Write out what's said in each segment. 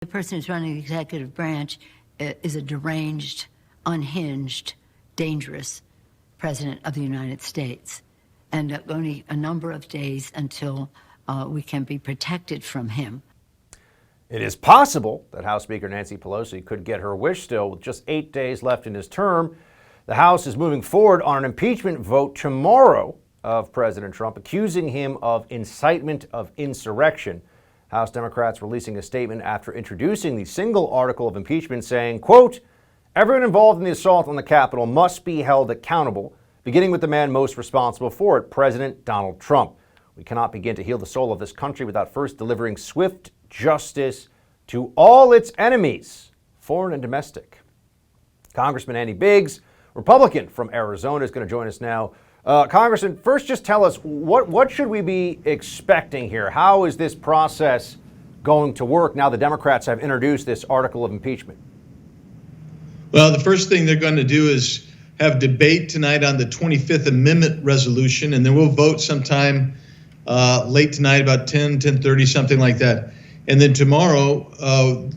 The person who's running the executive branch is a deranged, unhinged, dangerous president of the United States. And only a number of days until we can be protected from him. It is possible that House Speaker Nancy Pelosi could get her wish still with just 8 days left in his term. The House is moving forward on an impeachment vote tomorrow of President Trump, accusing him of incitement of insurrection. House Democrats releasing a statement after introducing the single article of impeachment saying, quote, "Everyone involved in the assault on the Capitol must be held accountable, beginning with the man most responsible for it, President Donald Trump. We cannot begin to heal the soul of this country without first delivering swift justice to all its enemies, foreign and domestic." Congressman Andy Biggs, Republican from Arizona, is going to join us now. Congressman, first just tell us, what should we be expecting here? How is this process going to work now the Democrats have introduced this article of impeachment? Well, the first thing they're going to do is have debate tonight on the 25th Amendment resolution, and then we'll vote sometime late tonight, about 10:30, something like that. And then tomorrow,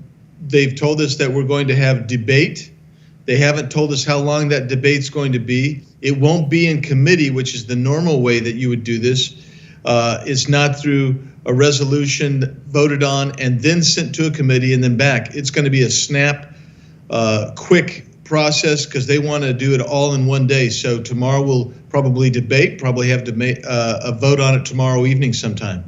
they've told us that we're going to have debate. They haven't told us how long that debate's going to be. It won't be in committee, which is the normal way that you would do this. It's not through a resolution voted on and then sent to a committee and then back. It's going to be a snap, quick process because they want to do it all in one day. So tomorrow we'll probably debate, probably have a vote on it tomorrow evening sometime.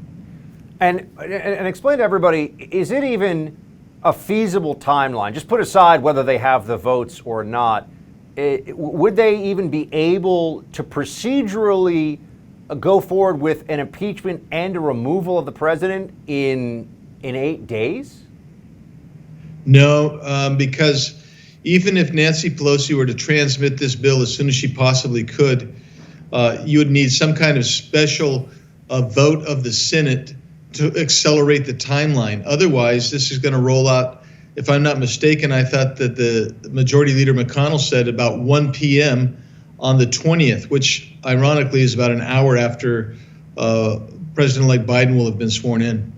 And explain to everybody, is it even a feasible timeline? Just put aside whether they have the votes or not. Would they even be able to procedurally go forward with an impeachment and a removal of the president in 8 days? No, because even if Nancy Pelosi were to transmit this bill as soon as she possibly could, you would need some kind of special vote of the Senate to accelerate the timeline. Otherwise, this is going to roll out. If I'm not mistaken, I thought that the Majority Leader McConnell said about 1 p.m. on the 20th, which ironically is about an hour after President-elect Biden will have been sworn in.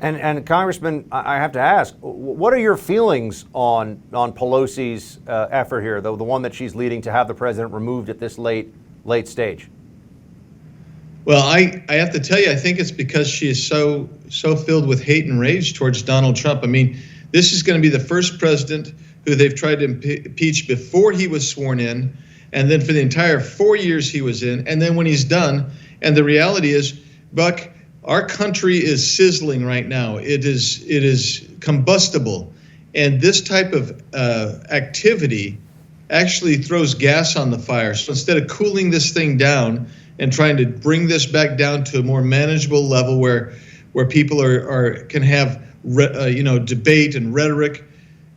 And Congressman, I have to ask, what are your feelings on Pelosi's effort here, the one that she's leading to have the president removed at this late stage? Well, I have to tell you, I think it's because she is so filled with hate and rage towards Donald Trump. I mean, this is going to be the first president who they've tried to impeach before he was sworn in, and then for the entire 4 years he was in, and then when he's done. And the reality is, Buck, our country is sizzling right now. It is combustible, and this type of activity actually throws gas on the fire. So instead of cooling this thing down and trying to bring this back down to a more manageable level where people can have debate and rhetoric,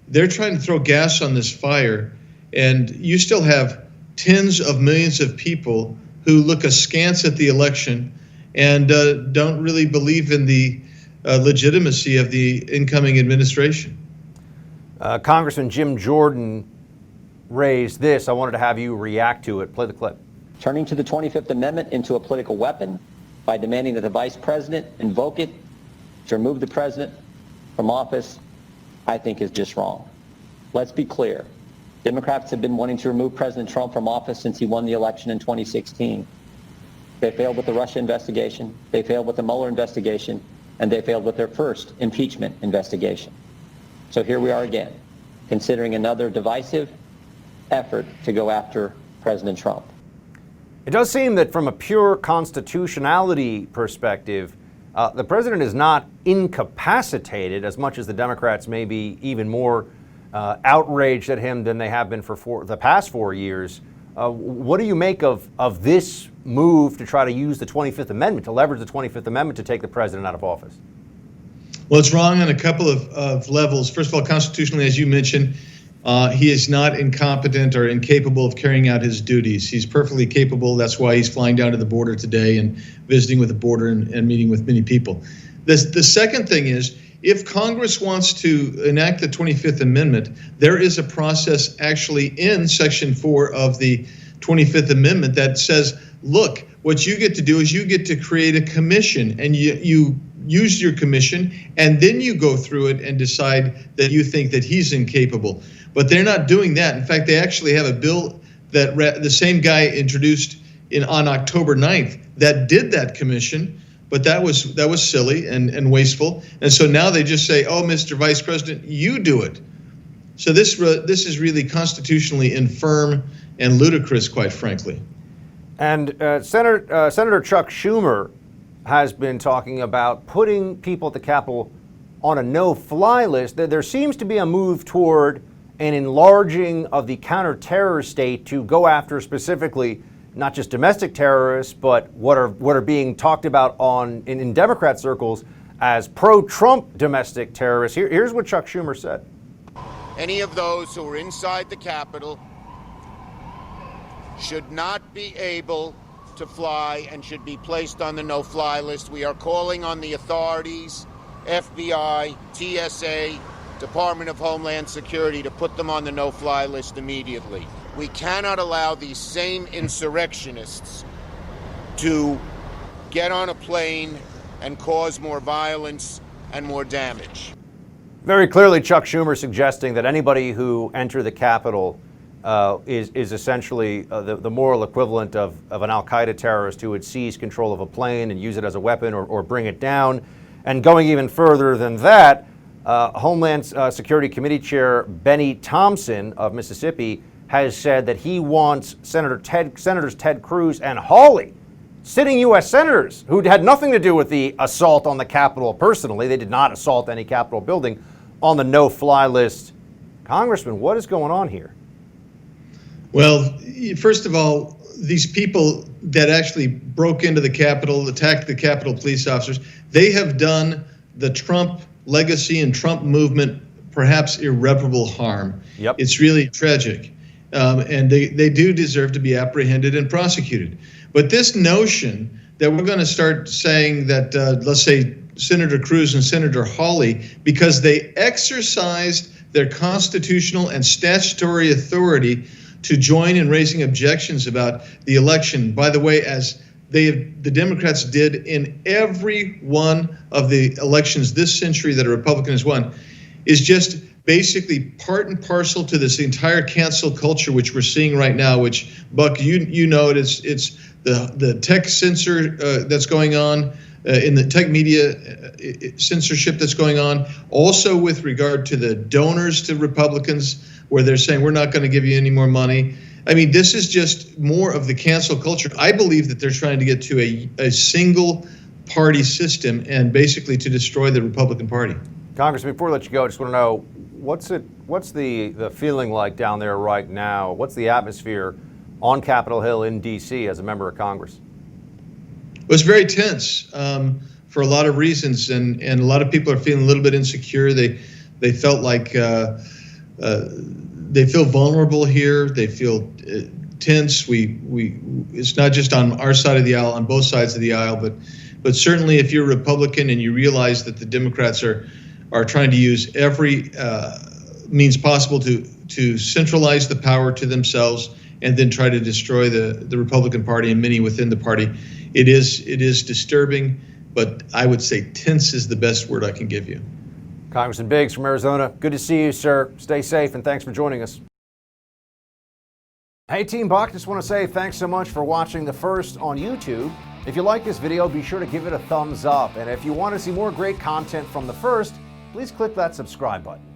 they're trying to throw gas on this fire. And you still have tens of millions of people who look askance at the election and don't really believe in the legitimacy of the incoming administration. Congressman Jim Jordan raised this. I wanted to have you react to it. Play the clip. Turning to the 25th Amendment into a political weapon by demanding that the vice president invoke it to remove the president from office, I think is just wrong. Let's be clear. Democrats have been wanting to remove President Trump from office since he won the election in 2016. They failed with the Russia investigation, they failed with the Mueller investigation, and they failed with their first impeachment investigation. So here we are again, considering another divisive effort to go after President Trump. It does seem that from a pure constitutionality perspective, the president is not incapacitated as much as the Democrats may be even more outraged at him than they have been for the past 4 years. What do you make of this move to try to use the 25th Amendment, to leverage the 25th Amendment to take the president out of office? Well, it's wrong on a couple of levels. First of all, constitutionally, as you mentioned, he is not incompetent or incapable of carrying out his duties. He's perfectly capable. That's why he's flying down to the border today and visiting with the border and meeting with many people. The second thing is, if Congress wants to enact the 25th Amendment, there is a process actually in Section 4 of the 25th Amendment that says, look, what you get to do is you get to create a commission, and you use your commission, and then you go through it and decide that you think that he's incapable. But they're not doing that. In fact, they actually have a bill that the same guy introduced on October 9th that did that commission, but that was silly and wasteful. And so now they just say, oh, Mr. Vice President, you do it. So this is really constitutionally infirm and ludicrous, quite frankly. And Senator Chuck Schumer has been talking about putting people at the Capitol on a no-fly list. There seems to be a move toward an enlarging of the counter-terror state to go after specifically not just domestic terrorists, but what are being talked about in Democrat circles as pro-Trump domestic terrorists. Here's what Chuck Schumer said. Any of those who are inside the Capitol should not be able to fly and should be placed on the no-fly list. We are calling on the authorities, FBI, TSA, Department of Homeland Security, to put them on the no-fly list immediately. We cannot allow these same insurrectionists to get on a plane and cause more violence and more damage. Very clearly, Chuck Schumer suggesting that anybody who enter the Capitol is essentially the moral equivalent of an al-Qaeda terrorist who would seize control of a plane and use it as a weapon or bring it down. And going even further than that, Homeland Security Committee Chair Benny Thompson of Mississippi has said that he wants Senators Ted Cruz and Hawley, sitting U.S. senators who had nothing to do with the assault on the Capitol personally. They did not assault any Capitol building, on the no-fly list. Congressman, what is going on here? Well, first of all, these people that actually broke into the Capitol, attacked the Capitol police officers, they have done the Trump legacy and Trump movement perhaps irreparable harm. Yep. It's really tragic. And they do deserve to be apprehended and prosecuted. But this notion that we're going to start saying that, let's say, Senator Cruz and Senator Hawley, because they exercised their constitutional and statutory authority to join in raising objections about the election, by the way, as the Democrats did in every one of the elections this century that a Republican has won, is just basically part and parcel to this entire cancel culture which we're seeing right now, which, Buck, you know it's the tech censor that's going on, in the tech media censorship that's going on, also with regard to the donors to Republicans, where they're saying we're not going to give you any more money. I mean, this is just more of the cancel culture. I believe that they're trying to get to a single party system and basically to destroy the Republican Party. Congressman, before we let you go, I just want to know, what's the feeling like down there right now? What's the atmosphere on Capitol Hill in D.C. as a member of Congress? It was very tense for a lot of reasons, and a lot of people are feeling a little bit insecure. They felt like they feel vulnerable here. They feel tense. It's not just on our side of the aisle, on both sides of the aisle, but certainly if you're a Republican and you realize that the Democrats are trying to use every means possible to centralize the power to themselves and then try to destroy the Republican Party and many within the party. It is disturbing, but I would say tense is the best word I can give you. Congressman Biggs from Arizona, good to see you, sir. Stay safe, and thanks for joining us. Hey, Team Buck, just want to say thanks so much for watching The First on YouTube. If you like this video, be sure to give it a thumbs up. And if you want to see more great content from The First, please click that subscribe button.